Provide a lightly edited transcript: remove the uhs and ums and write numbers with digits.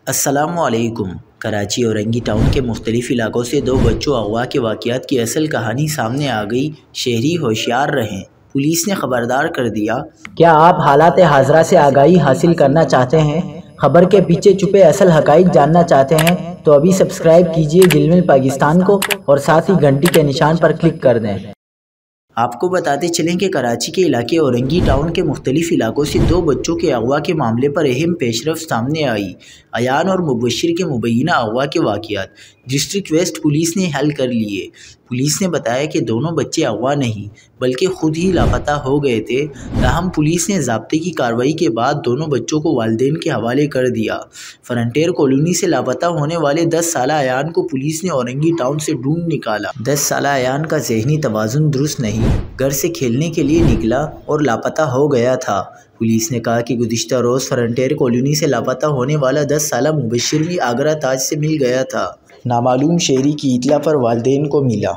السلام علیکم۔ کراچی اورنگی ٹاؤن کے مختلف علاقوں سے دو بچوں اغوا کے واقعات کی اصل کہانی سامنے آ گئی۔ شہری ہوشیار رہیں، پولیس نے خبردار کر دیا۔ کیا آپ حالات حاضرہ سے آگاہی حاصل کرنا چاہتے ہیں؟ خبر کے پیچھے چھپے اصل حقائق جاننا چاہتے ہیں تو ابھی سبسکرائب کیجئے دل پاکستان کو اور ساتھ ہی گھنٹی کے نشان پر کلک کر دیں۔ آپ کو بتاتے چلیں کہ کراچی کے علاقے اورنگی ٹاؤن کے مختلف علاقوں سے دو بچوں کے اغوا کے معاملے پر اہم پیش رفت سامنے آئی۔ ایان اور مبشر کے مبینہ اغوا کے واقعات ڈسٹرکٹ ویسٹ پولیس نے حل کر لیے۔ پولیس نے بتایا کہ دونوں بچے اغوا نہیں بلکہ خود ہی لاپتہ ہو گئے تھے، تاہم پولیس نے ضابطے کی کارروائی کے بعد دونوں بچوں کو والدین کے حوالے کر دیا۔ فرنٹیر کالونی سے لاپتہ ہونے والے 10 سالہ ایان کو پولیس نے اورنگی ٹاؤن سے ڈھونڈ نکالا۔ 10 سالہ ایان کا ذہنی توازن درست نہیں، گھر سے کھیلنے کے لیے نکلا اور لاپتہ ہو گیا تھا۔ پولیس نے کہا کہ گزشتہ روز فرنٹیر کالونی سے لاپتہ ہونے والا 10 سالہ مبشر بھی آگرہ تاج سے مل گیا تھا۔ نامعلوم شہری کی اطلاع پر والدین کو ملا۔